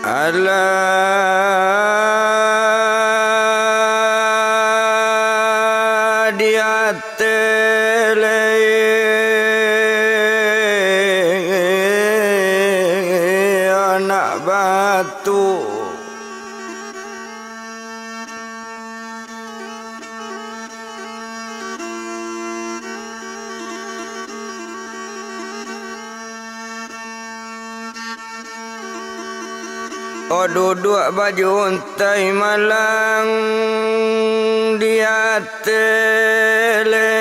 Allah diatele anak batu oh duduk baju untai malang dia tele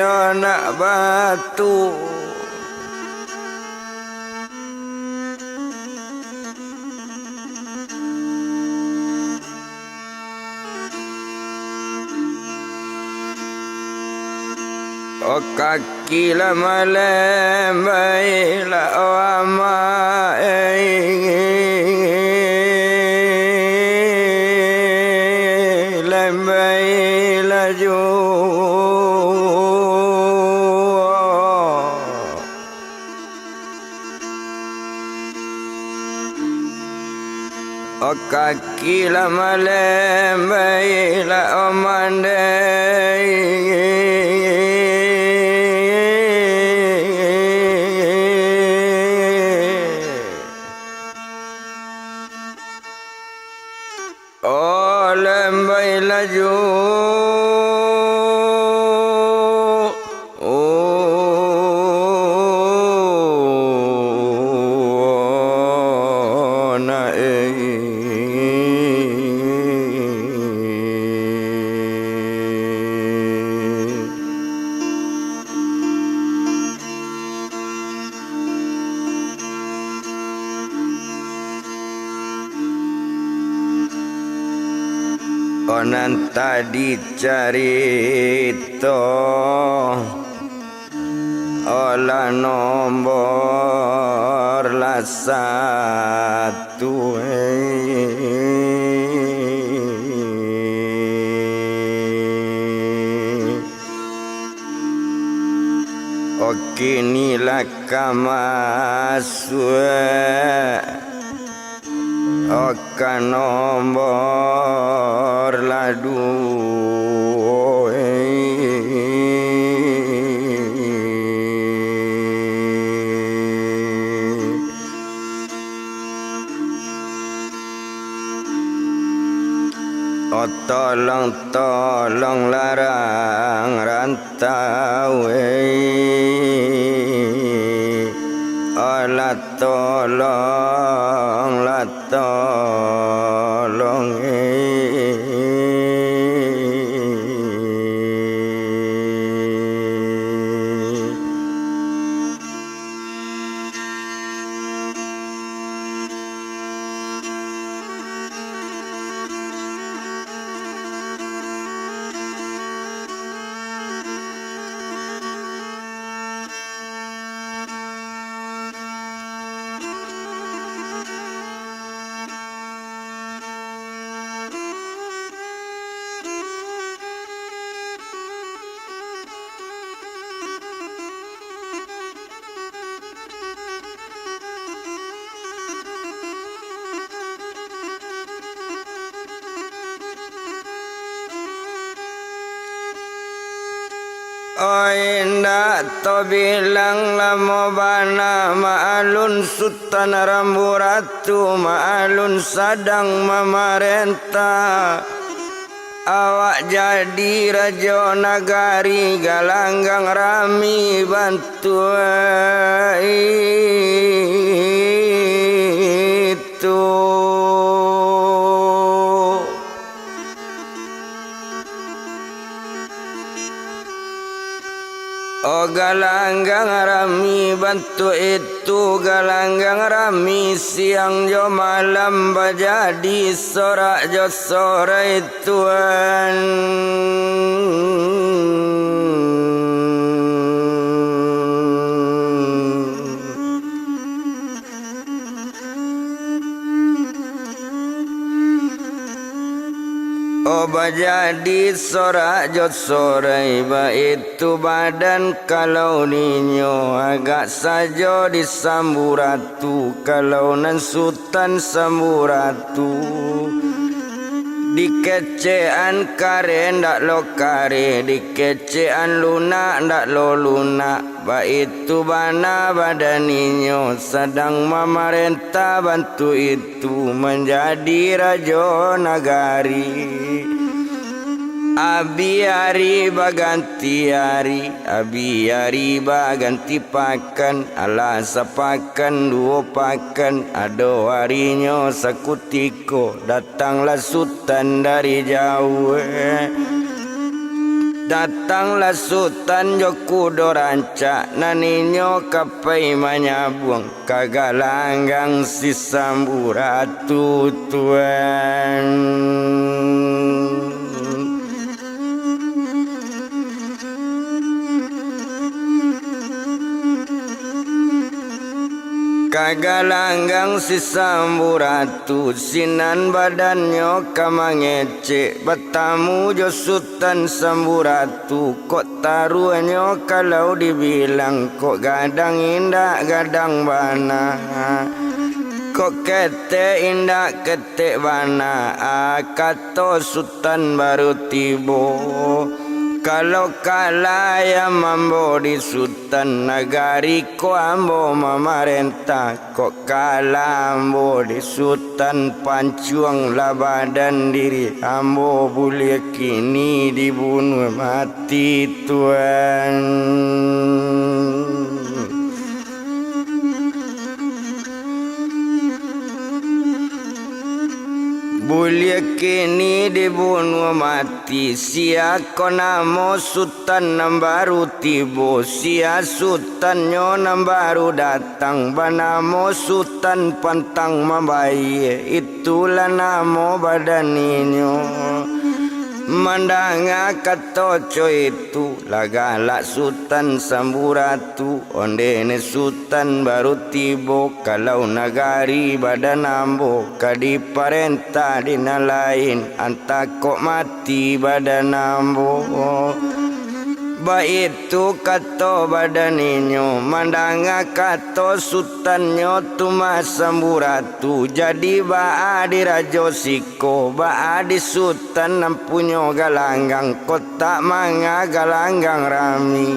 anak batu oh kaki lama lembai la ama lembai laju oh kaki lama lembai la omandai oh lembai laju oh onan tadi carito olah nombor la satu kini la kamasue oka nombor ladu oh tolong larang rantau la tolong oh indah to bilang lamo bana ma'alun sultan ramburatu ma'alun sadang mamarenta awak jadi raja nagari galanggang rami bantu itu oh galanggang rami bantu itu galanggang rami siang jo malam bajadi sorak jo sore tuan oh bajadi sorak jot sore itu badan kalau ninyo agak saja disamburatu kalau nan sultan samburatu dikecean kare ndak lo kare dikecean luna ndak lo luna itu bana badaninyo sedang memerintah bantu itu menjadi raja nagari abi hari baganti hari abi hari baganti pakan ala sepakan dua pakan ado harinya sakutiko datanglah sultan dari jauh datanglah sultan joku doranca naninyo kapai manyabung kagalanggang si samburatu tuan kagalanggang si samburatu sinan badannya kamangece bertamu jo sultan samburatu kok taruhnya kalau dibilang kok gadang indah gadang bana kok kete indah kete bana kato sultan baru tibo kalau kala yang mambo di sultan nagari ko ambo memerintah kok kala ambo di sultan pancuang labadan diri ambo boleh kini dibunuh mati tuan boleh kini dibunuh mati sia ko namo sultan nambaru tibo sia sultan nyo nambaru datang banamo sultan pantang mambai itulah namo badaninyo mandanga katoco itu lagalak sultan samburatu ondene sultan baru tibo kalau nagari badan ambo kadi parenta dina lain antakok mati badan ambo itu kato badaninyo mandanga kato sultannya tuma samburatu jadi baa di rajo siko baa di sultan nampunyo galanggang kota manga galanggang rami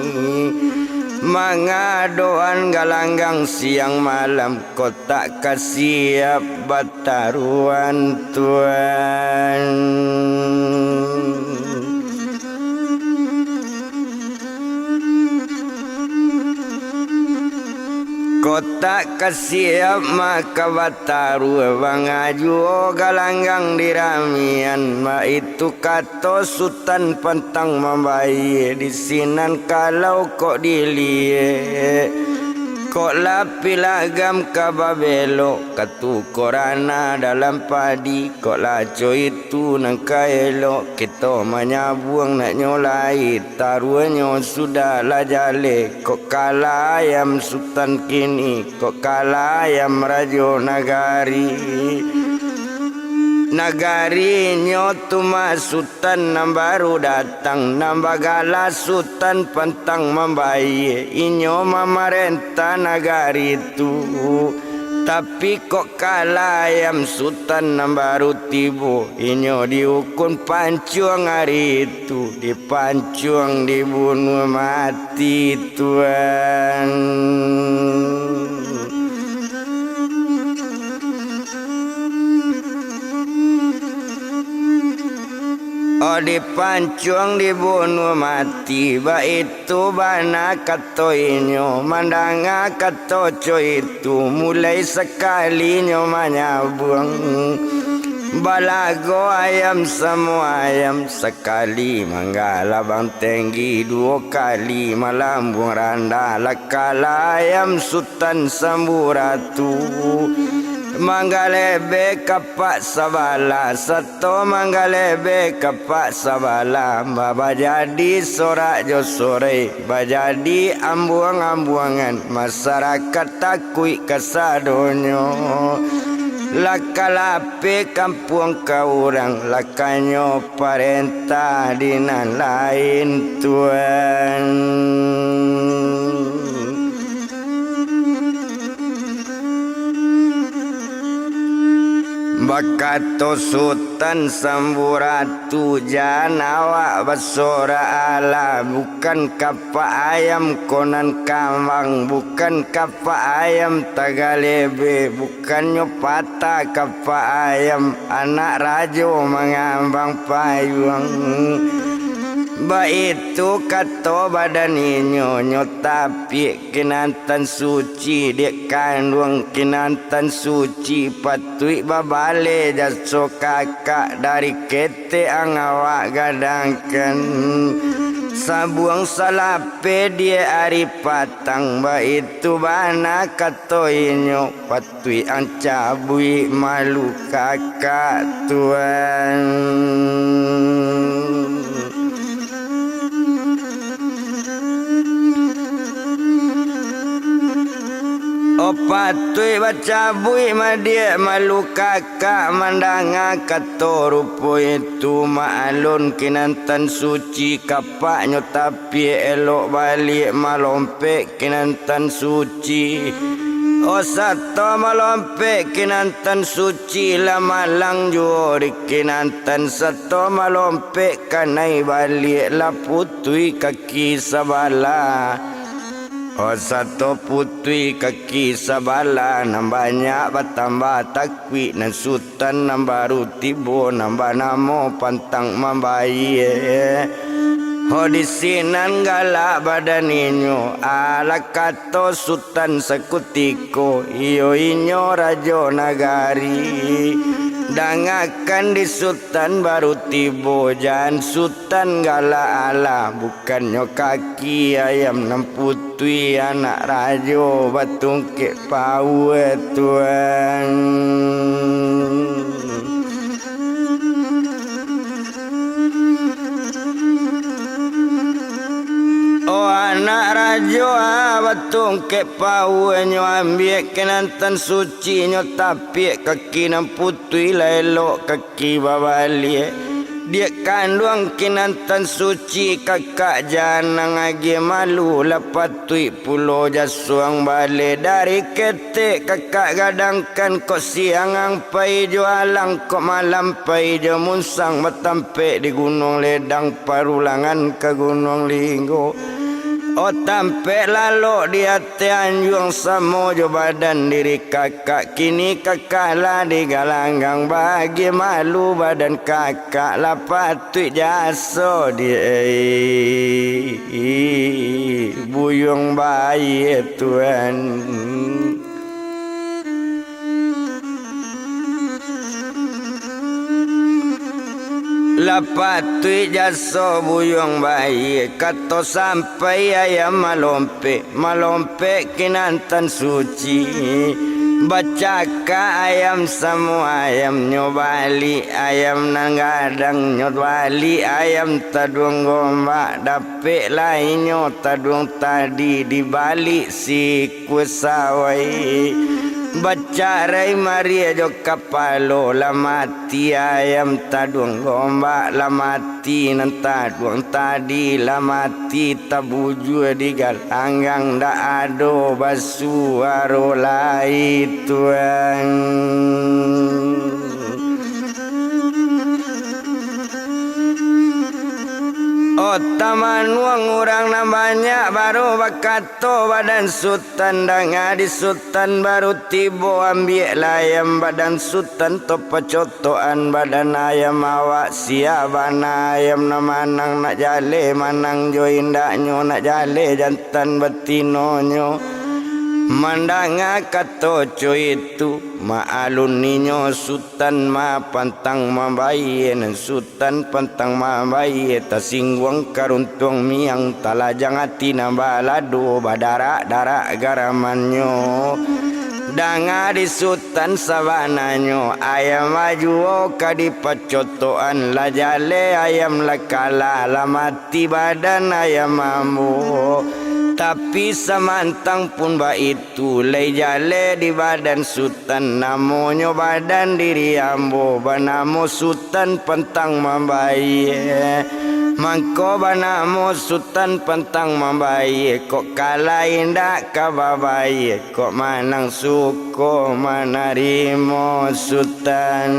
manga doan galanggang siang malam kota kasiap bataruan tuan kota kasiap maka bataru bangaju galanggang diramian ma itu kato sultan pantang mambai di sinan kalau kok dilie kok lapi lagam kababelo katu korana dalam padi kok laco itu nangka elok kita manyabuang nak nyolai taruhnya sudah lah jale kok kala ayam sultan kini kok kala ayam rajo nagari nagari nyotuma sultan nambaru datang nambagala sultan pantang mambai inyo memerintah nagari itu tapi kok kala ayam sultan nambaru tibo inyo dihukum pancuang hari itu dipancuang dibunuh mati tuan dipancuang dibunuh mati itu bana kato inyo mandanga kato itu mulai sekali nyo manyabung balago ayam semua ayam sekali manggala bang tinggi dua kali malambung randa lakala ayam sultan samburatu mangalebe kapak sabala satu mangalebe kapak sabala baba jadi sorak jo sore bajadi ambuang-ambuangan masyarakat takui kasadonyo Lakalape kampung kaurang lakanyo parentah dinan lain Tuhan. Bakato Sultan Samburatu Janawa Basora ala bukan kapa ayam konan kamang, bukan kapa ayam tagalebe, bukan nyopata kapa ayam anak rajo mengambang payung. Ba itu kato badan inyo tapi kinantan suci dek kandung kinantan suci patui babale jaso kakak dari kete angawak gadangkan sabuang salape dia ari patang ba itu bana kato inyo patui ancabui malu kakak Tuhan. Opatui baca bui madia malu kakak mandanga kato rupo itu maalun kinantan suci kapaknya tapi elok balik malompe kinantan suci. O sato malompe kinantan suci lama lang juri kinantan sato malompe kanai balik la putui kaki sabala. O satu putui kaki sabala nambahnya bertambah takwi dan sultan nambaru tibo nambah namo pantang mambayi. O disinan galak badan inyo ala kato sultan sekutiko iyo inyo rajo nagari. Dangakan di sultan baru tibo jan sultan gala ala bukannya kaki ayam namputui anak rajo batungke pau Tuhan. Oh anak rajo batung ke pau nyo ambil kenantan suci nyo tapi kaki nam putui lelok kaki babali dia kandung kenantan suci kakak janang agi malu lapatui pulau jasuang bale dari ketek kakak gadangkan kok siang angpai jualang kok malam pai jo munsang matampe di gunung ledang parulangan ke gunung linggo. O tampe lalu di hati anjung samojo badan diri kakak kini kakak lah di galanggang bagi malu badan kakak lah patut jaso di buyung bayi Tuhan. Lapatui jaso buyung bayi kato sampai ayam malompe kinantan suci bacaka ayam semua ayam nyobali ayam nanggadang nyobali ayam tadung gombak dapik lainnya tadung tadi di balik si kusawai. Baca rai Maria jo kapalo la mati ayam tadung gombak la mati nan tadung tadi la mati tabuju di galanggang da ado basu arolai Tuhan. Oh taman uang orang namanya baru bakato badan sultan danga di sultan baru tibo ambil ayam badan sultan topa cotoan badan ayam awak siaban ayam na manang nak jale manang jo indaknyo nak jale jantan betinonyo mandanga kato cuy itu maalun ninyo sultan ma pantang mabaye nan sultan pantang mabaye tasingwang karuntung miang talajang hati nambalado badara-dara garamanyo danga di sultan sabananyo ayam maju kadi pacotoan la jale ayam lakala la mati badan ayam mambo Tapi samantang pun baitu lay jale di badan sultan namanya badan diri ambo banamo sultan pentang mambaye mangko banamo sultan pentang mambaye kok kala indak kababaye kok manang suko manarimo sultan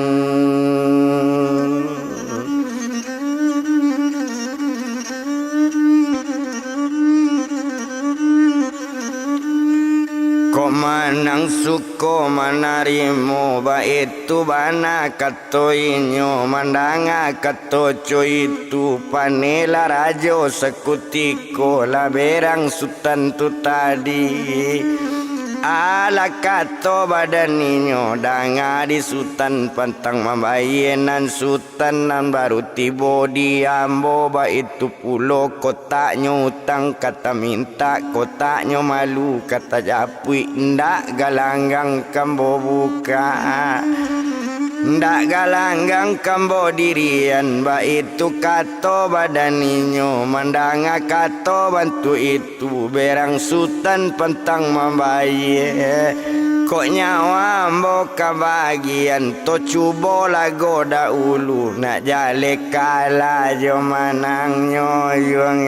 manang suko manarimo baitu bana kato inyo mandanga kato itu panela rajo sekutiko laberang sultan tu tadi ala kato badan inyo danga di sultan pantang mambayenan sultan nan baru tibo di ambo baitu pulo kotaknya utang kata minta kotaknya malu kata japui ndak galanggang kambo buka ndak galanggang kambo dirian baitu kato badan inyo mandanga kato bantu itu berang sultan pentang mambaye kok nyawa ambo kabagian to cubo lago dahulu nak jale kala jo manang nyoyong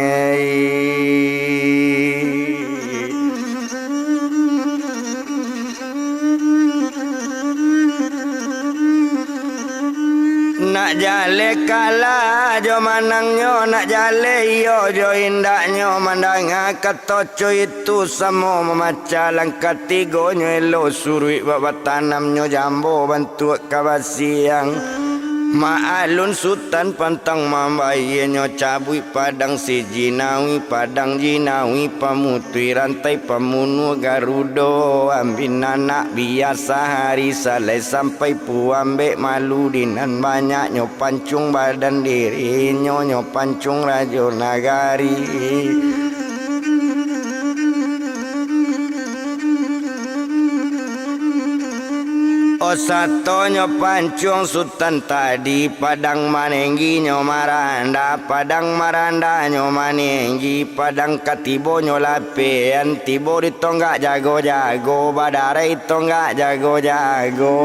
nak jale kala jo manangnya nak jale yo jo indaknya mandanga katoco itu samo memaca langkah tigonyo elo surui babat tanamnya jambo bantu kabasiang maalun sultan pantang mambayenyo cabui padang si jinawi padang jinawi pamutui rantai pamunu garudo ambin anak biasa hari salai sampai puambe malu dinan banyak nyo pancung badan diri nyo pancung rajo nagari sato nyo pancung sultan tadi padang manenggi nyo maranda padang maranda nyo manenggi padang katibo nyo lapean tibo di tonggak jago-jago badare tonggak jago-jago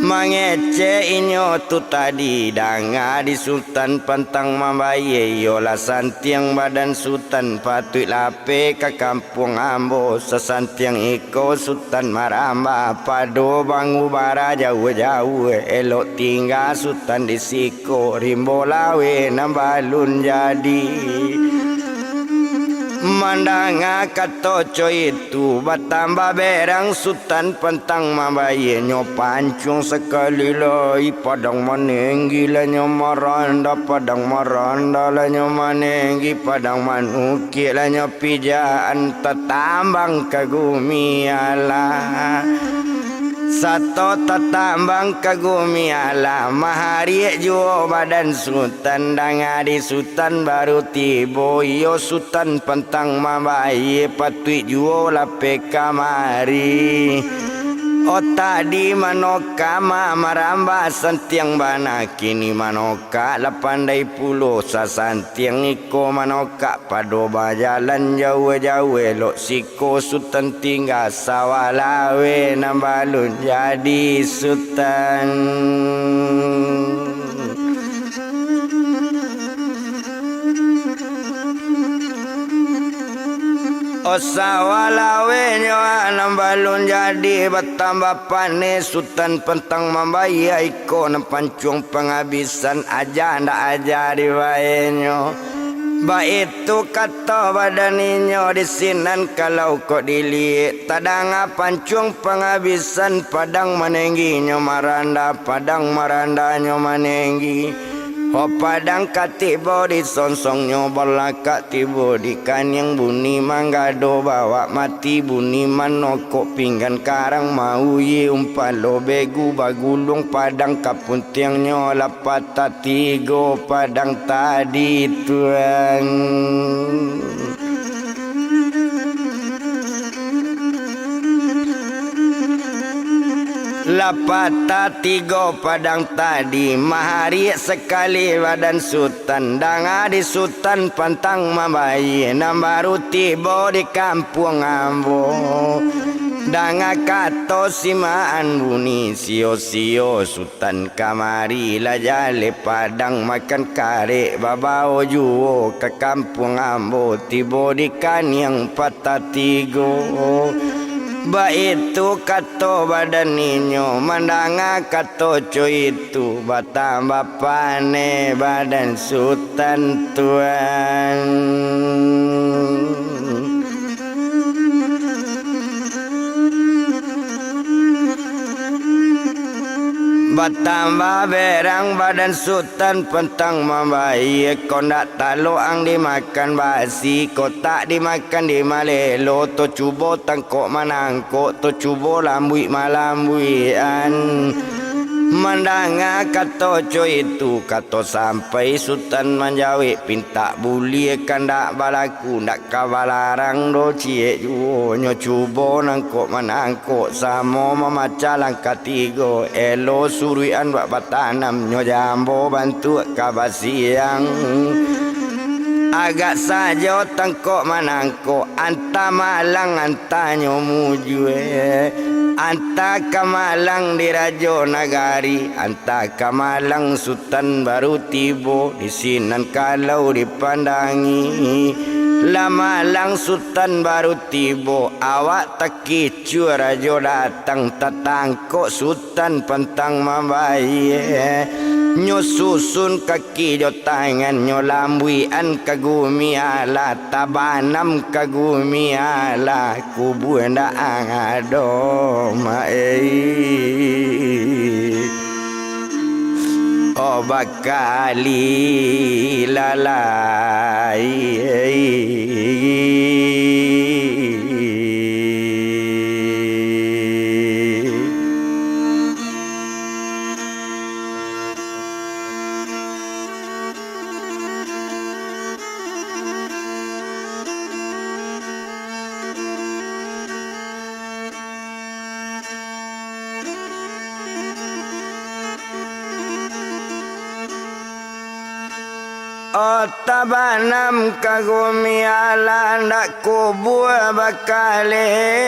mangece inyo tu tadi danga di sultan pantang mambaye yola santiang badan sultan patui lape ke kampung ambo sesantiang iko sultan maramba pado bangu bara jauh-jauh elok tinggal sultan di siko rimbo lawe nambalun jadi mandanga katoco itu batambah berang sultan pentang mambaye nyo pancung sekali loi padang manenggi la nyo maranda padang maranda la nyo manenggi padang manuki la nyo pijaan tetambang kagumi Allah sato tatambang kagumi ala mahari juo badan sultan dangadi sultan baru tibo yo sultan pentang mambaye patui juo lape kamari o tadi manoka maramba santiang bana kini manoka lapandai pulo sasantiang iko manoka pado bajalan jauh-jauh elok siko sultan tinggal sawalawe nambalun jadi sultan sawalawe nyo anam balun jadi bertambah panis sultan pentang mambaye iko pancung penghabisan aja ndak aja di baenyo baitu kata badaninyo di sinan kalau kok dilihat tadanga pancung penghabisan padang manenggi nyo maranda padang maranda nyo manenggi o padang katibo di sonsong nyobola katibo di kanyang bunyi manggado bawa mati bunyi manoko pinggan karang mau ye umpalo begu bagulung padang kapuntiang nyola patatigo padang tadi tuang Lapata tiga padang tadi mahari sekali badan sultan danga di sultan pantang mambai nam baru tiba di kampung ambo danga kato simaan buni sio-sio sultan kamari la jale padang makan kare babao juo ke kampung ambo tiba di kaniang patah tigo ba itu kato badan ninyo mandanga kato cuy itu batamba pane badan sultan tuan batamba berang badan sultan pentang mambai kondak talo ang dimakan basi kotak dimakan di malelo to cubo tangkok manangkok to cubo lambui malambuian mandanga kato coy itu kato sampai sultan manjawi pinta buli kandak balaku ndak kawalarang do cie juo nyo cubo nangkok manangkok samo mamacalang katigo elo suruian bak batanam nyo jambo bantu kabasiang agak saja tangkok manangkok anta malang anta nyo mujue anta kamalang di Rajo Nagari anta kamalang sultan baru tibo di sinan kalau dipandangi lama lang sultan baru tibo awak takicu Rajo datang tatangkok sultan pentang mambai nyo susun kaki jo tangan nyo lambuian kagumi ala tabanam kagumi ala kubu nda angado oh bakali lalai oh tabanam kagumi ala ndak kubu bakalela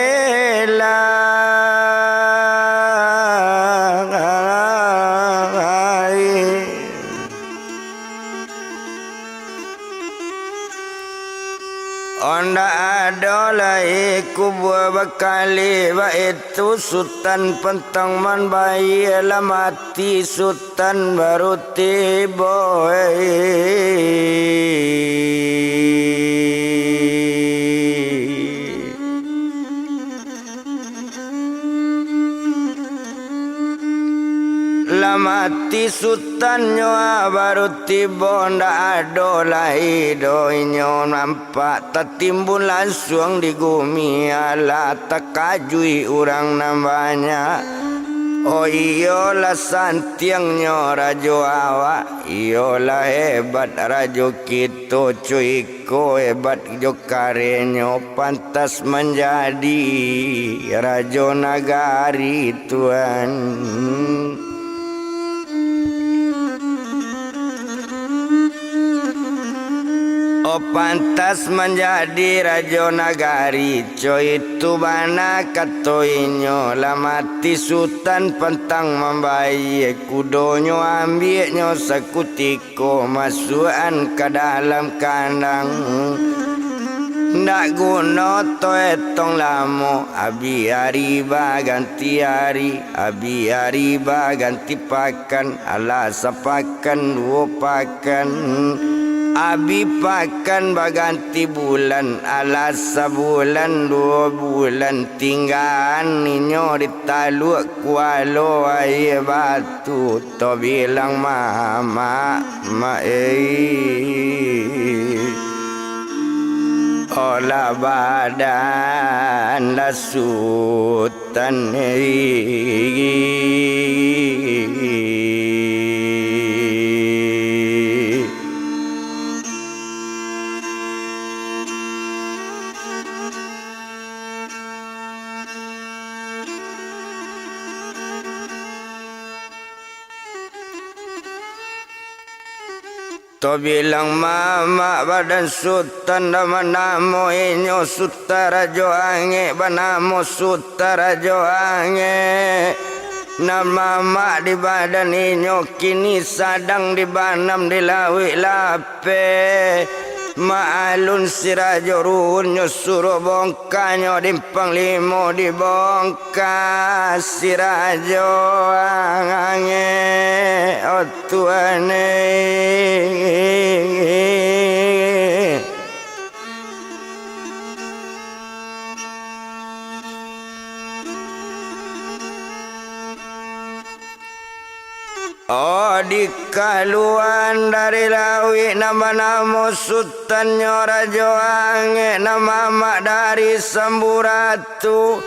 onda adolai kubu bakali ba itu sultan pentang man bayi mati sultan baru tiba mati sultan nyoa baru tiba ndak adolai doinyo nampak tertimbun langsung di gumi ala takajui orang namanya oh iyalah santiangnya rajo awak iyalah hebat rajo kita cuiko hebat jo karenyo pantas menjadi Rajo Nagari tuan oh pantas menjadi Rajo Nagari coy itu bana katoinyo lamati sultan pentang membayi kudonyo ambilnyo sekutiko masukan ke dalam kandang ndak guna to etong lamo abi ariba ganti hari abi ariba ganti pakan ala sapakan dua pakan abi pakan baganti bulan ala sebulan 2 bulan tinggal ninyo di taluk kualo air batu to bilang mama olah badan la sultan To bilang mama badan sultan Damanamo inyo sutarajo ange Banamo sutarajo ange. Na mama di badan inyo kini sadang dibanam di lawi lape. Maalun sirajo ruhun nyo suruh bongkanyo dimpang limo di bongka sirajo ange o tuane. Oh di kaluan dari lawi nama namo sultan nyorajo ange nama mak dari Samburatu.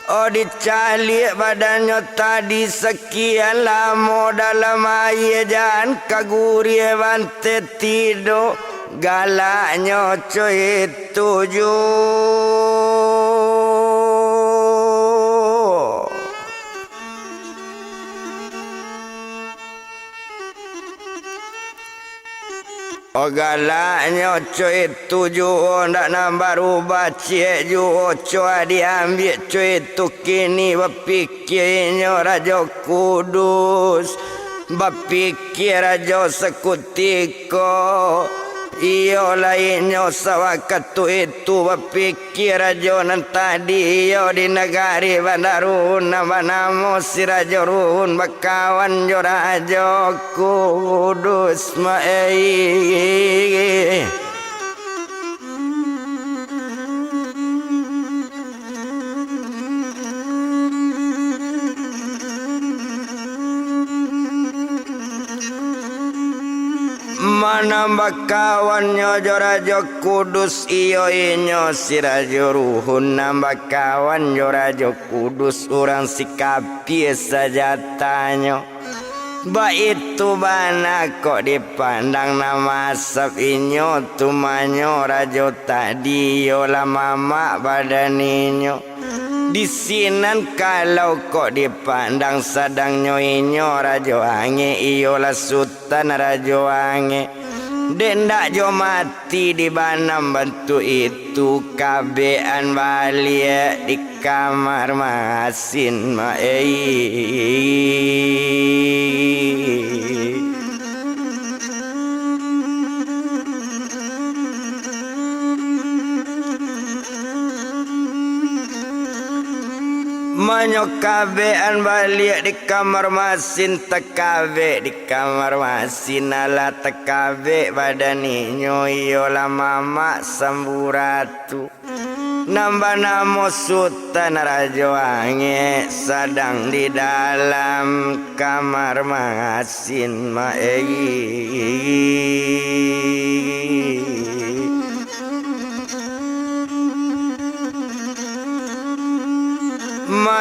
Oh dicalik badannya tadi sekian lama dalam air jangan kaguri bante tido galaknya coy tujuh. Oh galaknya cuy tujuh ndak nambah rubah cie ju coy diambil cuy tu kini berpikirnya Raja Kudus berpikir Raja sekutiko. Iyo lainnya sawakat tu itu berpikir Raja nan tadi iyo di negari Bandarun nama namo si Raja Ruhun bakawan jo Raja Kudus maei. Manambah kawannya Raja Kudus iyo inyo si Raja Ruhun nambah kawan Raja Kudus orang sikapi sajatanya. Ba itu bana kok dipandang nama asap inyo tumanyo Raja tadi yo lama mak badan inyo. Di sinan kalau kok dipandang sadang nyoinyo Rajo Ange iyolah sultan Rajo Ange. Dendak jo mati di banam bantu itu kabean balik di kamar masin maei. Manyo kabean balik di kamar masin tekabe di kamar masin ala tekabe badan inyo iyolah mama Samburatu. Nambah namo sultan Raja Ange sadang di dalam kamar masin maei.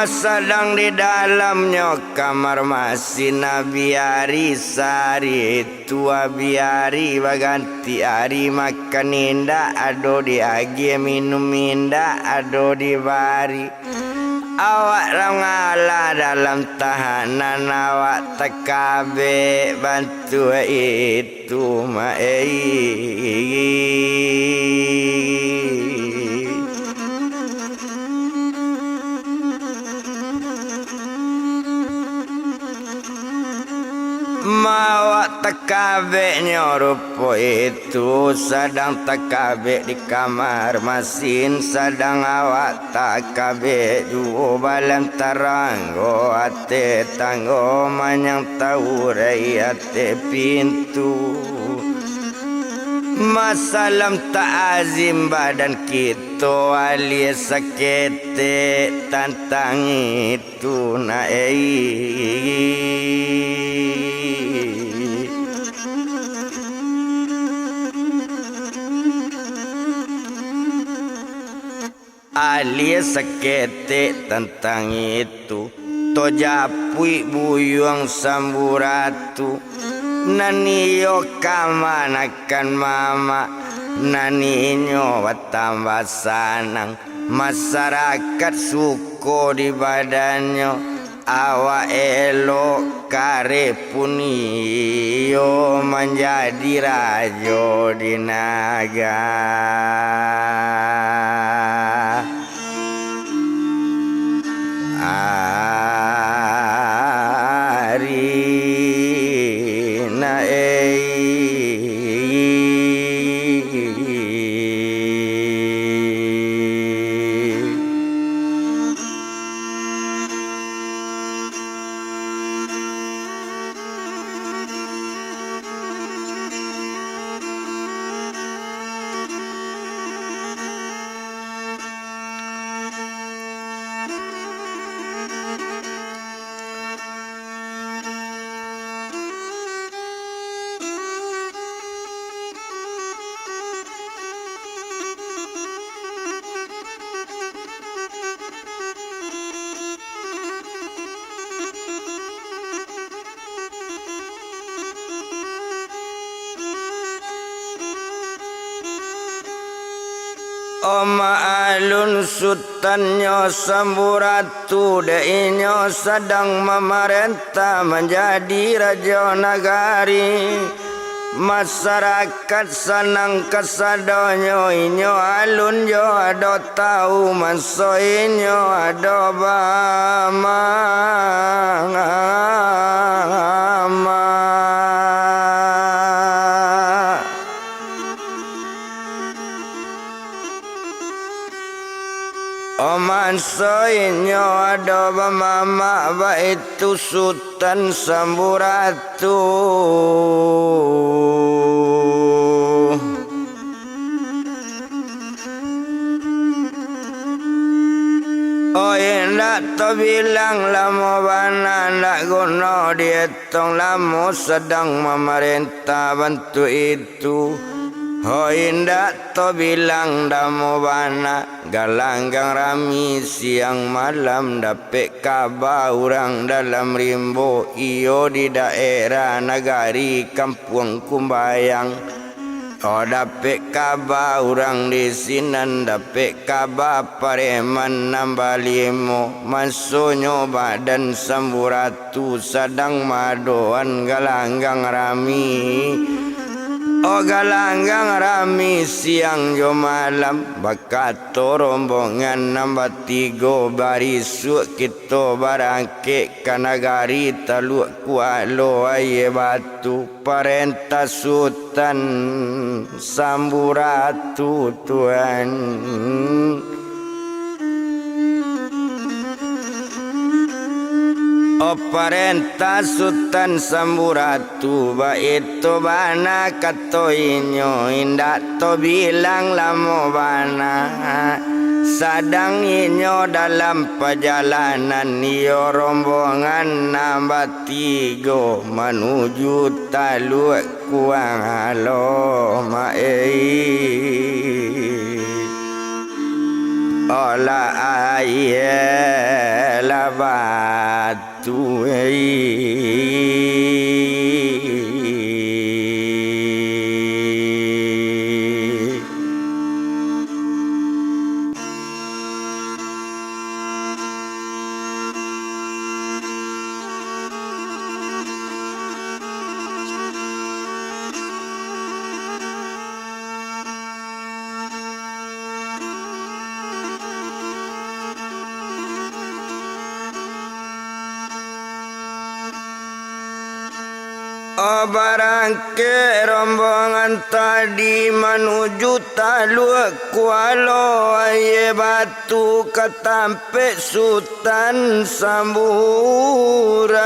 Sedang di dalamnya kamar masin biari sari tua biari baganti hari makan indah ado di agi minum indah ado di bari. Awak ngala dalam tahanan awak tekabe bantu itu maei. Mawak tekabe nyorupo itu sedang tekabe di kamar masin sedang awak tekabe juo balam taranggo ate tanggo manyang tahu rai ate pintu. Masalam ta'azim badan kita alias sakete tantang itu naei. Alias sakete tentang itu tojapui buyuang Samburatu. Nani yo kamanakan mama nani nyo tambah sanang masyarakat suko di badannya awak elok kare punio menjadi rajo di naga Oma alun sultannya Samburatu deinyo sedang memerintah menjadi raja nagari. Masyarakat senang kesadonyo inyo alun yo ado tahu manso inyo ado bamang Oman soinyo ada mama itu Sultan Samburatu. Oh indah to bilang lama bana ndak guna dihitung lama sedang memerintah bantu itu. Oh indah to bilang damo bana galanggang rami siang malam dapet kabar orang dalam rimbo iyo di daerah nagari kampung Kumbayang. Oh dapet kabar orang di sini dapet kabar pareman nambah limo masuknya badan Samburatu sedang madoan galanggang rami. Oh galanggang rami siang jo malam bakato rombongan nambah 3 barisuk kita barangke kanagari Teluk Kualo aye batu perintah Sultan Samburatu tuan. Oh perintah Sultan Samburatu itu bana kato inyo indak to bilang lamo bana sadang inyo dalam perjalanan iyo rombongan nambah 3 menuju Teluk Kualo olah aye la batu Oh barangke rombongan tadi menuju Teluk Kualo aye batu ketampe Sultan Samburatu.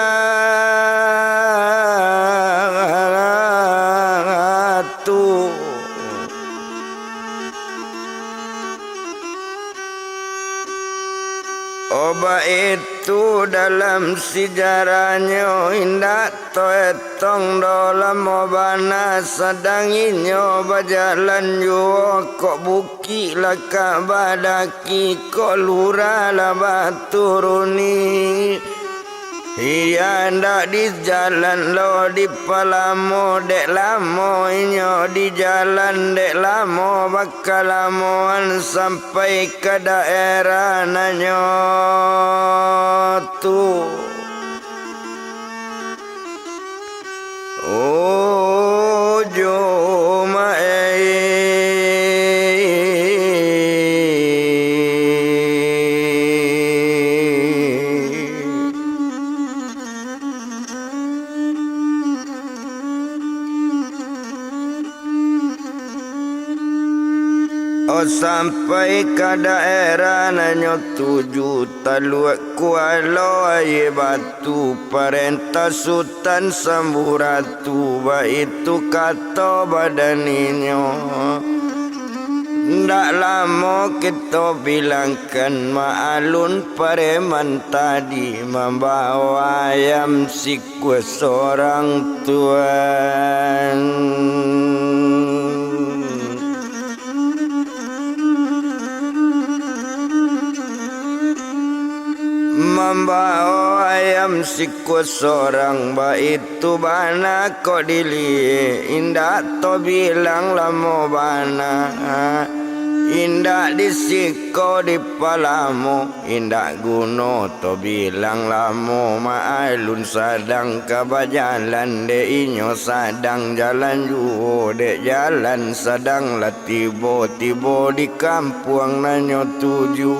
Oba itu dalam sejarahnya indah toetong dalam obana sedang inyo berjalan yo kok buki laka badaki kok lura lah baturuni. Iya ndak di jalan lo di palamo dek lamo inyo di jalan dek lamo bakal lamoan sampai ke daerah nanyo tu. sampai ke daerah nanyo tuju taluak kualo aye batu perintah Sultan Samburatu itu kata badaninyo. Ndak lama kita bilangkan ma'alun pareman tadi membawa ayam sikwa seorang tuan. Membawa ayam sikwa seorang itu bana kok dili indah to bilang lamo bana indah disiko di palamu indah guno to bilang lamo ma'alun sadang kabajalan de inyo sadang jalan juo de jalan sadang lah tibo-tibo di kampung nanyo tuju.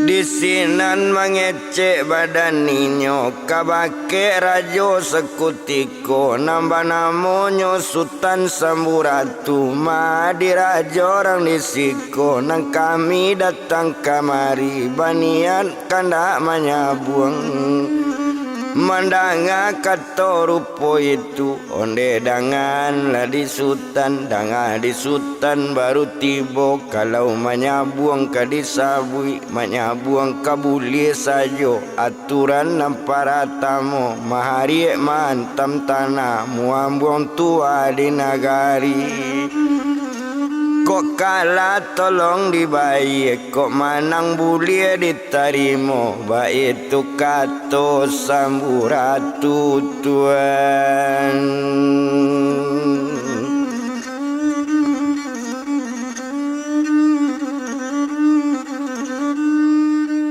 Di sinan mengecek badan ninyo kabake rajo sekutiko nambah namonyo Sultan Samburatu madi rajo orang disiko nang kami datang kamari banian kandak manyabuang mandanga kato rupo itu onde dangan lah di Sultan danga di Sultan baru tibo kalau manyabuang ka disabui manyabuang kabuli sajo aturan nampara tamo mahari mantam tanah muambuang tua di nagari. Kok kalah tolong dibayar, kok manang bulia ditarimo, baik itu kato Samburatu tuan.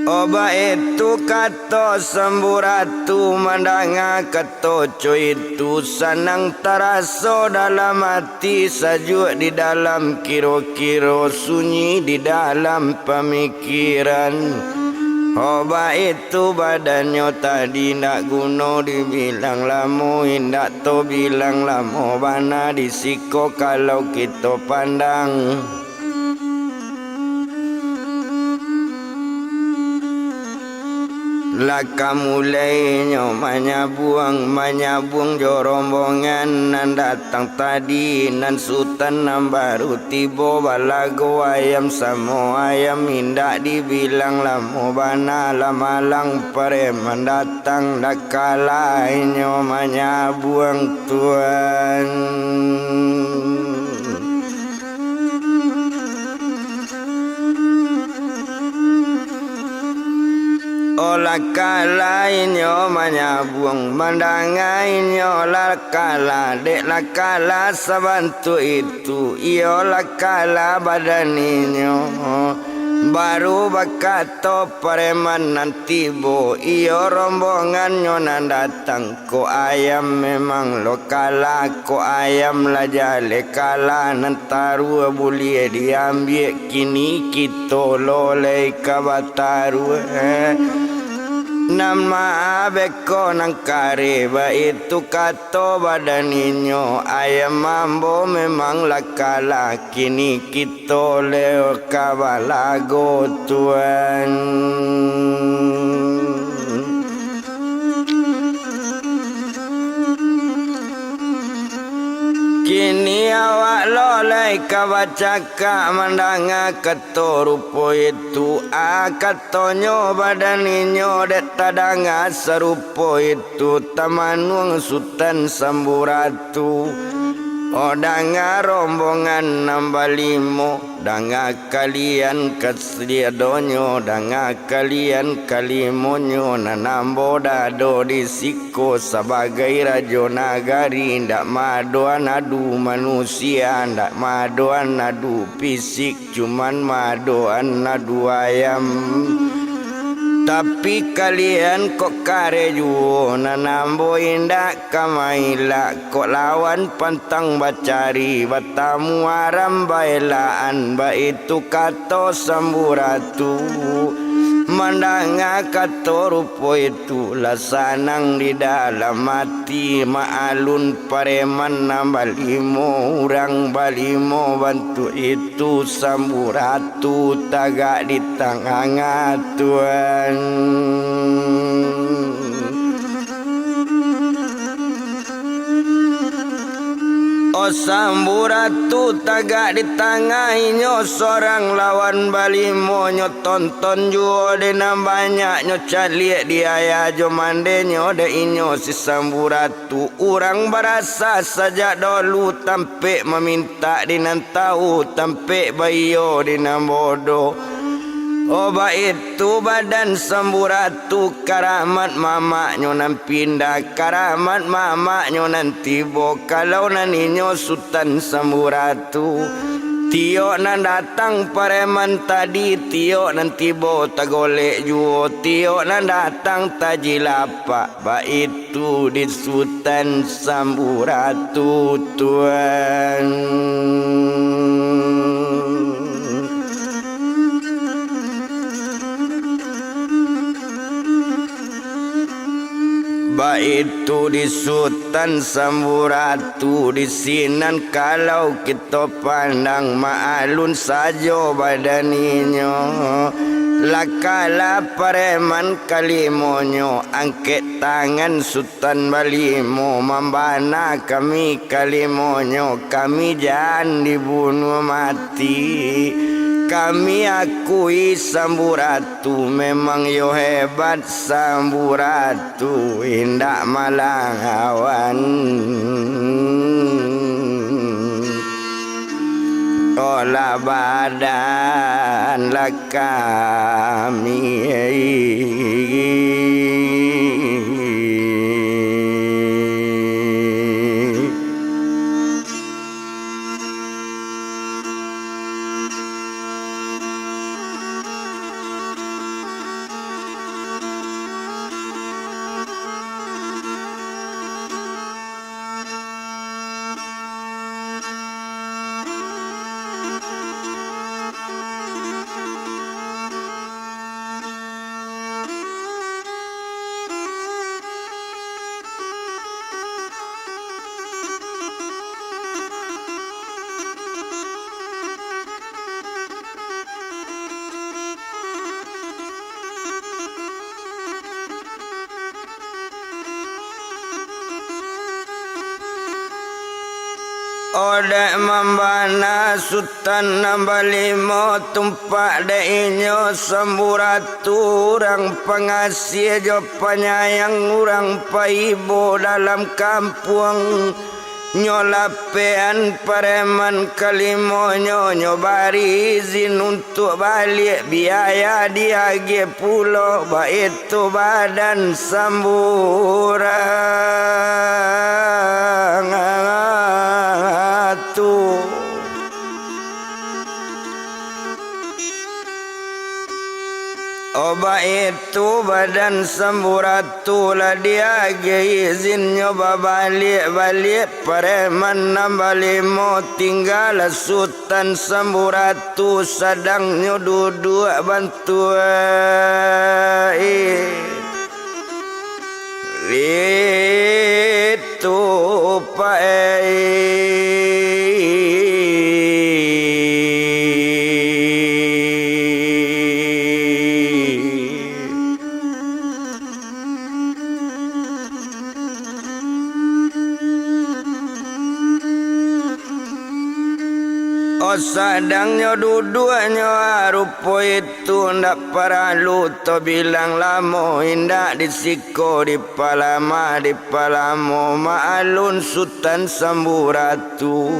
Oba itu kato Samburatu mandanga kato coy itu sanang taraso dalam hati sajuk di dalam kiro-kiro sunyi di dalam pemikiran. Oba itu badannya tadi nak guno dibilang lamo indak to bilang lamo bana disiko kalau kita pandang. Laka mulainya manyabuang jo rombongan nan datang tadi nan Sultan nan baru tibo balago ayam samo ayam indak dibilang lamo bana lamalang pareman datang nakalainya manyabuang tuan. Olah kalainyo manyabuang mandangainyo lakala dek lakala sabantu itu iolah kala badaninyo baru bakato pareman nanti bo iyo rombongannya nan datang ko ayam memang lokala ko ayam lah jale kala nan taru boleh diambil kini kita lolei kabataru nama beko nang kare itu kato badaninyo ayam mambo memang lakala kini kita leo kabalago tuan. Kini awak lolai kawacaka mandanga kato rupo itu katonyo badaninyo dek tadanga serupo itu tamanung Sultan Samburatu. Odanga rombongan nambah limo danga kalian kesliadonyo danga kalian kalimonyo nanambo dado disiko sebagai rajo nagari ndak madoan adu manusia ndak madoan adu fisik cuman madoan adu ayam. Tapi kalian kok kareju nanambo indak kamaila kok lawan pantang bacari batamu aram bailaan ba itu kato Samburatu Mandanga kato rupo itu lasanang di dalam hati maalun pareman na balimo urang balimo bantu itu samburatu tagak di tanganga Tuhan. O samburatu tagak di tangahinyo sorang lawan balimo nyo tonton juo de banyak nyo caliek diaya jo mande nyo de inyo si samburatu urang berasa saja dulu tampe meminta dinan tahu tampe bayo dinan bodoh. Oba itu badan samburatu karamat mamaknyo nan pindah karamat mamaknyo nan tibo kalau naninyo sultan samburatu tio nan datang pareman tadi tio nan tibo tagolek juo tio nan datang tajilapa ba itu di sultan samburatu Tuhan. Ba itu di sultan samburatu di sinan kalau kita pandang maalun sajo badaninyo lakala pareman kalimonyo angket tangan sultan balimo membana kami kalimonyo kami jangan dibunuh mati. Kami akui samburatu memang yo hebat samburatu indak malawan. Olah badan lah kami Odek membana sultan nambalimo tumpak de inyo samburatu urang pengasih jo penyayang urang paibo dalam kampung nyolapean pareman kalimo nyo bari izin untuk balik biaya diage pulau ba itu badan samburang tu oba itu badan samburatu lah dia izin nyoba balik pareman nambalimo tinggal sultan samburatu sedang nyo duduk bantuan itu pae sadangnya duduknya rupo itu ndak perlu to bilang lamo indak disiko di palamo maalun sultan samburatu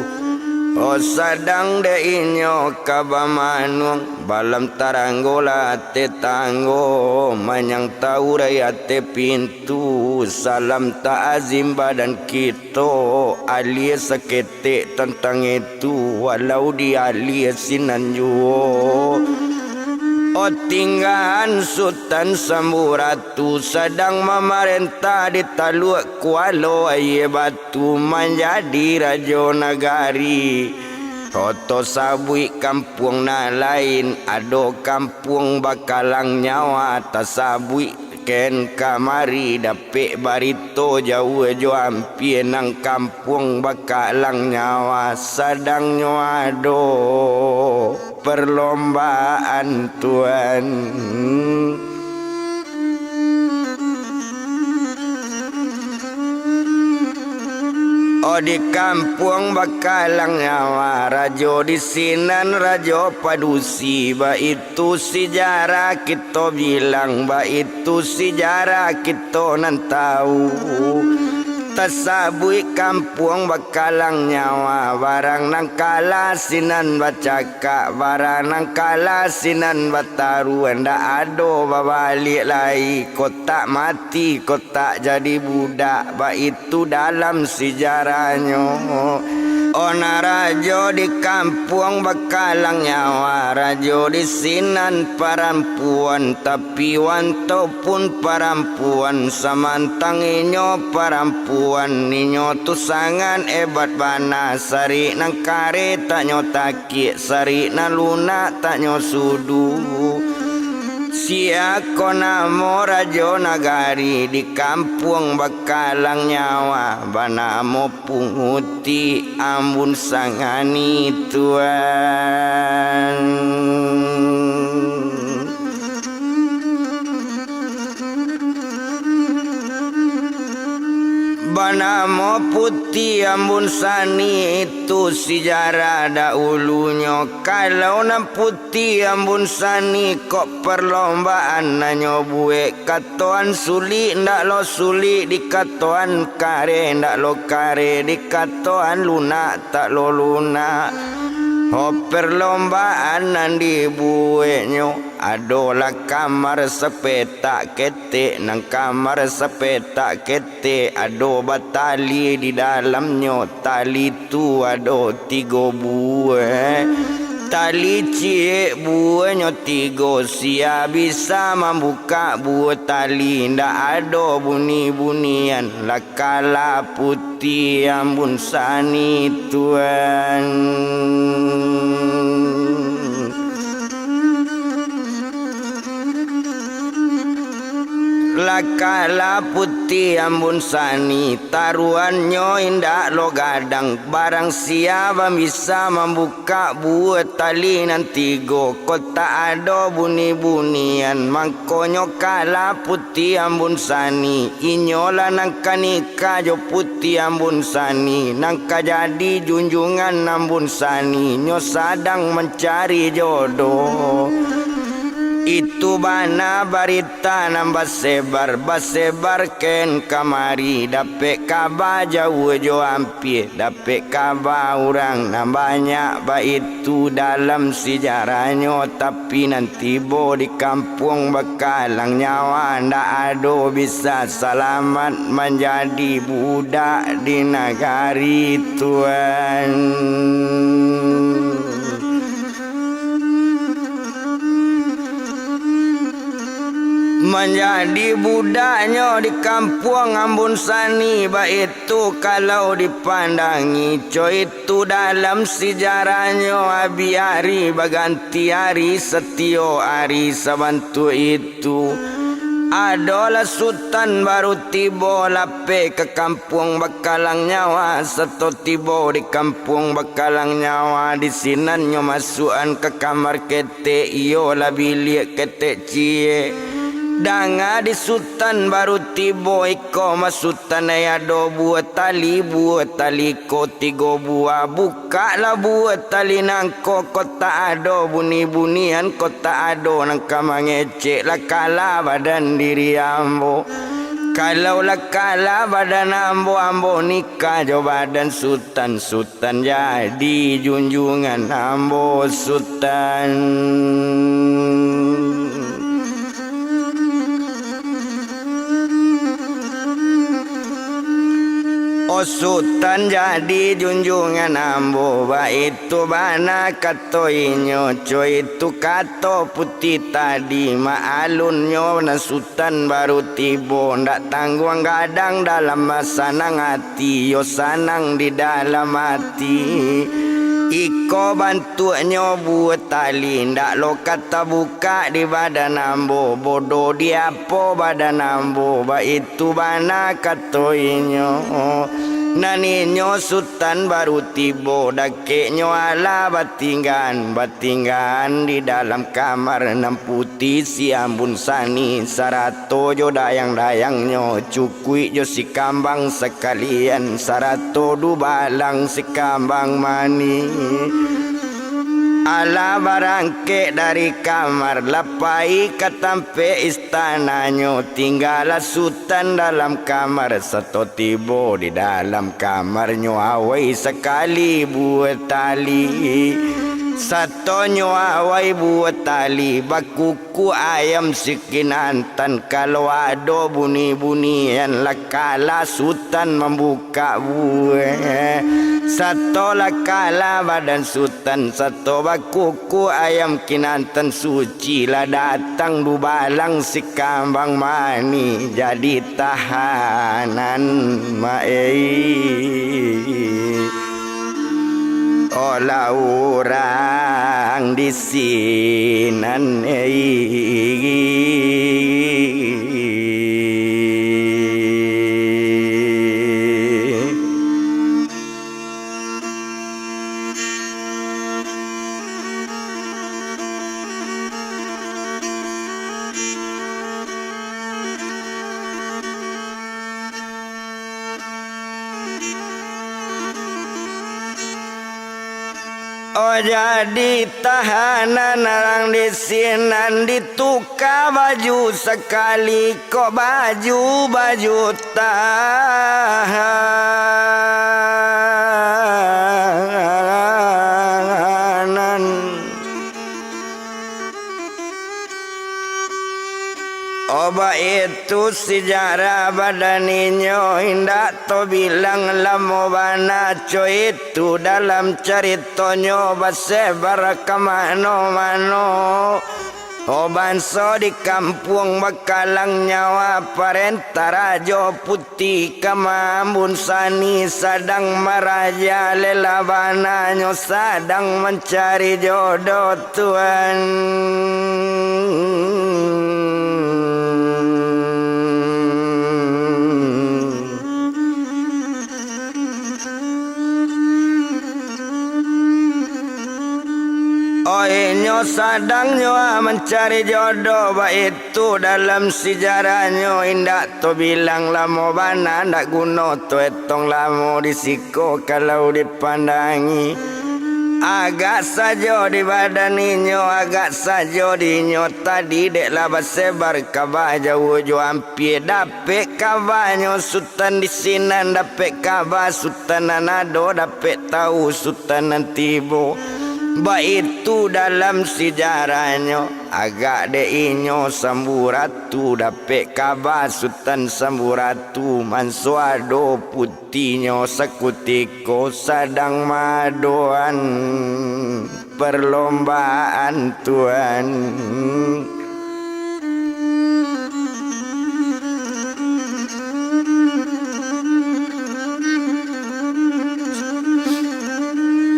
o sadang de inyo kabamanung balam taranggola te tanggo manyang tahu raya te pintu salam ta'azim badan kita alias seketik tentang itu walau dia alias sinanjuo o tinggalan sultan samburatu sedang memerintah di Taluk Kuala Aye Batu menjadi raja nagari Toto sabui kampung na lain, ado kampung bakalang nyawa tasabui ken kamari dapik barito jauh jo ampie nang kampung bakalang nyawa sadang nyoado perlombaan tuan. Oh di kampung bakalang nyawa rajo di sinan rajo padusi ba itu sejarah kita bilang ba itu sejarah kita nan tahu tasabui kampung bakalang nyawa barang nang kala sinan bacaka barang nang kala sinan bataru anda ado babalik lai kota mati kota jadi budak ba itu dalam sejarahnya. Ona rajo di kampung bakalang nyawa rajo di sinan parampuan tapi wanto pun parampuan samantang inyo parampuan ninyo tu sangan ebat bana sari nang kare tak nyo takik sari nang lunak tak nyo sudu. Sia konamo rajo nagari di kampung bakalang nyawa banamo punguti ambun sangani tuan. Banamo putih ambun sani itu sejarah dahulunya. Kalau nam putih ambun sani kok perlombaan nanyo buek katoan sulit ndak lo sulit di katoan kare ndak lo kare di katoan lunak tak lo lunak. Oh perlombaan nan dibueknyo adolah kamar sepetak ketik nang kamar sepetak ketik ado batali di dalamnya tali tu ado 3 buah tali cik buahnya 3 sia bisa membuka buah tali ndak ado bunyi-bunyian lakala putih ambun sani tuan. Lakala putih ambun sani taruannya indah lo gadang barang siapa bisa membuka buah tali nan 3 kota ada bunyi-bunyian mangkonyo kala putih ambun sani inyola nangka nikah jo putih ambun sani nangka jadi junjungan ambun sani nyo sadang mencari jodoh. Itu bana barita nambah basebar ken kamari dapet kabar jauh jo ampie dapet kabar orang nambahnya ba itu dalam sejarahnya tapi nanti bo di kampung bakalang nyawa ndak ado bisa selamat menjadi budak di negari tuan. Menjadi budaknya di kampung ambun sani ba itu kalau dipandangi coy itu dalam sejarahnya abiari baganti hari setio hari sabantu itu adalah sultan baru tiba lape ke kampung bakalang nyawa seto tiba di kampung bakalang nyawa di sinannya masukan ke kamar ketek iyo lah bilik ketek cie. Danga di sultan baru tibo iko masutan ayado buat tali ko 3 buah buka lah buat tali nangko kota ado bunyi-bunyian kota ado nangka mangecek lah kala badan diri ambo kalau lah kala badan ambo nikah jo badan sultan jadi junjungan ambo sultan. Oh sultan jadi junjungan ambo ba itu bana kato inyo coy itu kato putih tadi maalunnya na sultan baru tibo ndak tangguang gadang dalam sanang hati yo sanang di dalam hati Iko bantuannya buat tali ndak lo kata buka di badan ambo bodoh dia po badan ambo ba itu bana katoinyo naninyo sultan baru tibo dakeknyo ala batinggan di dalam kamar enam putih si ambun sani sarato jo dayang-dayangnya cukui jo si kambang sekalian sarato du balang si kambang mani ala barangke dari kamar lapai katampe istananya tinggal sultan dalam kamar satu tibo di dalam kamarnya awai sekali buat tali satonyo awai buat tali bakuku ayam sikinantan kalau ada bunyi-bunyian lakala sultan membuka buah satu lakala badan sultan satu bakuku ayam kinantan suci lah datang du balang si kambang mani jadi tahanan olah orang di sinan oh jadi tahanan orang di sinan ditukar baju sekali kok baju tahanan oba itu sejarah badaninyo indak to bilang lamo bana co itu dalam ceritonyo basebar kemano-mano obanso di kampung Bakalang nyawa parenta Rajo Putih Kamambun Sani sedang meraja lelabananyo sedang mencari jodoh Tuhan Inyo sadangnya mencari jodoh ba itu dalam sejarahnya indak to bilang lamo bana ndak guna to etong lamo disiko kalau dipandangi agak saja di badan inyo agak saja di inyo tadi dek lah basebar kabar jauh jo hampir dapet kabarnya sultan di sinan dapet kabar sultan nanado dapet tahu sultan nantibo ba itu dalam sejarahnya agak de inyo samburatu dapet kabar sultan samburatu mansuado putihnya sekutiko sedang madoan perlombaan Tuhan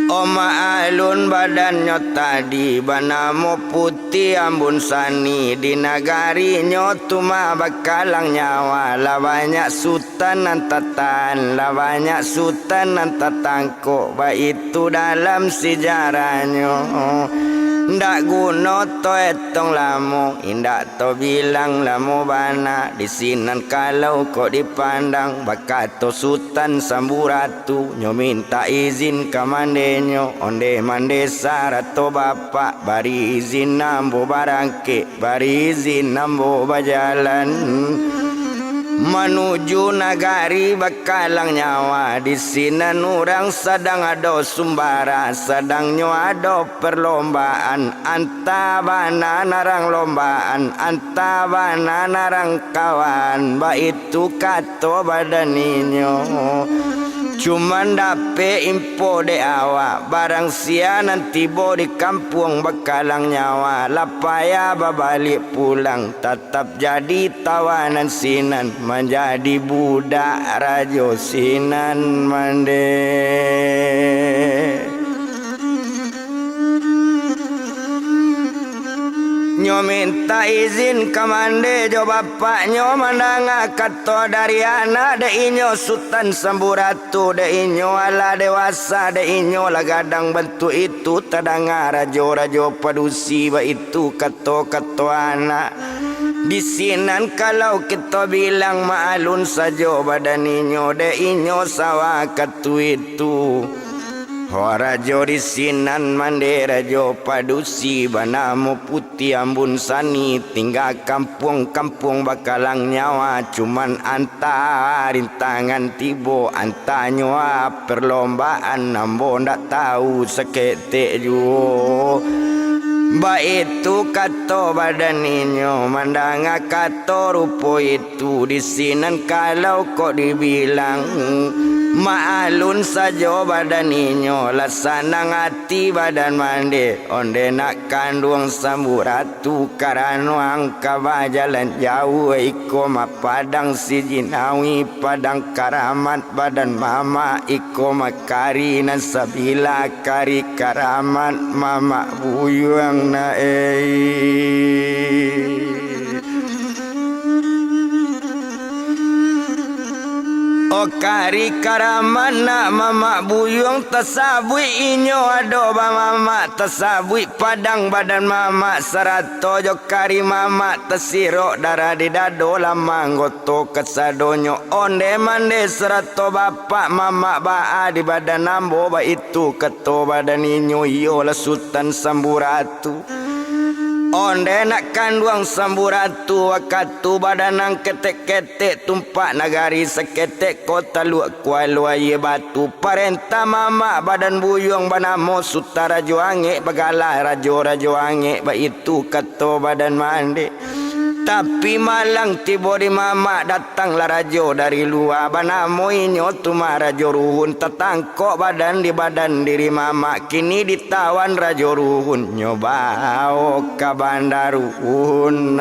Oma alun badannya tadi banamo putih ambun sani di nagarinya tuma Bakalang nyawa lah banyak sultan nantatan lah banyak sultan nantatangko ba itu dalam sejarahnya ndak guna to etong lamo indak to bilang lamo bana di sinan kalau kok dipandang bakato sultan samburatu nyo minta izin ke mandenyo onde mande sarato bapak bari izin nambo barangke bari izin nambo bajalan menuju nagari Bakalang nyawa di sinan orang sedang ada sumbara sedangnya ada perlombaan antabana narang lombaan antabana narang kawan ba itu kato badaninyo cuman dape info de awak barang sia nanti bo di kampung Bakalang nyawa lapaya babalik pulang tetap jadi tawanan sinan menjadi budak Rajo Sinan mande Nyo minta izin ke mande jo bapaknyo mandang kato dari anak de inyo Sultan Samburatu de inyo ala dewasa de inyo lah gadang bentuk itu tadanga rajo-rajo padusi ba itu kato anak di sinan kalau kita bilang maalun sajo badan inyo de inyo sawa katu itu. Rajo di sinan mande rajo padusi banamu putih ambun sani tinggal kampung-kampung bakalang nyawa cuman anta rintangan tibo anta nyawa perlombaan nambo ndak tahu seketek juo. Ba itu kato badan inyo mandang kato rupo itu di sinan kalau kok dibilang maalun sajo badan inyo lasanang hati badan mande onde nak kandung Samburatu karano angka bajalan jauh iko ma padang si jinawi padang karamat badan mama iko makari nan sabila kari karamat mama buyuang na kari karaman nak mama buyung tasabui inyo ado ba mama tasabui padang badan mama sarato jo kari mama tasiro darah di dado lama ngoto kesadonyo onde mande serato bapak mama baa di badan nambo ba itu keto badan inyo iyo la Sultan Samburatu. Onde nak kanduang Samburatu wakatu badanang ketek-ketek tumpak nagari seketek kota luak kualua ye batu parenta mama badan buyung banamo sutara joange bagala rajo ange ba itu kato badan mande. Tapi malang tibo di mama datanglah rajo dari luar banamo inyo tuma rajo ruhun tetangkok badan di badan diri mama kini ditawan rajo ruhun nyobao ka bandar ruhun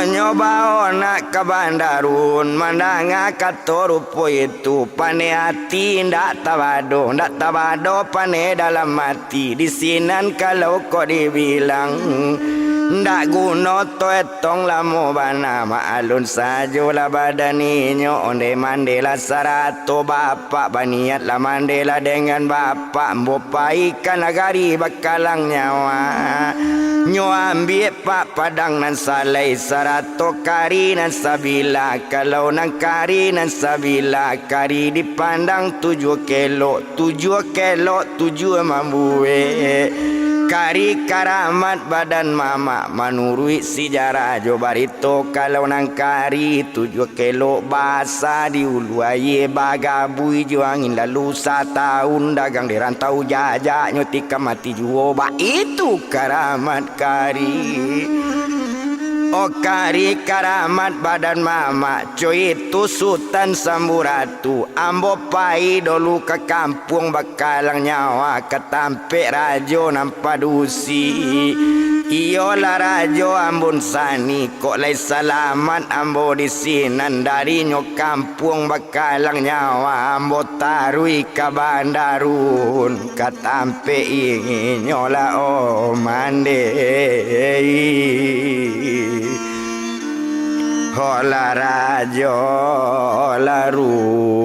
nyobao nak ke bandarun mandang kato rupo itu pane hati ndak tabado pane dalam hati di sinan kalau kok dibilang ndak guno to etong lamo bana maalun sajo la badaninyo onde mandela sarato bapak baniat la mandela dengan bapak mbopai kan nagari bakalang nyawa nyo ambil pak padang nan salai sarato kari nan sabila kalau nang kari nan sabila kari dipandang 7 kilo 7 mambue kari karamat badan mama menurut sejarah jo barito kalau nang kari 7 kilo basa di ulu aye bagabui jo angin lalu 1 tahun dagang di rantau jajak nyotika mati juo ba itu karamat kari. Kari karamat badan mama coy itu Sultan Samburatu ambo pai dulu ke kampung bakalang nyawa ketampe rajo nampadusi iyo la rajo ambon sani kok lai salamat ambo di sinan dari nyo kampung bakalang nyawa ambo tarui ke bandarun ketampe inyo la mande hola rajo la ru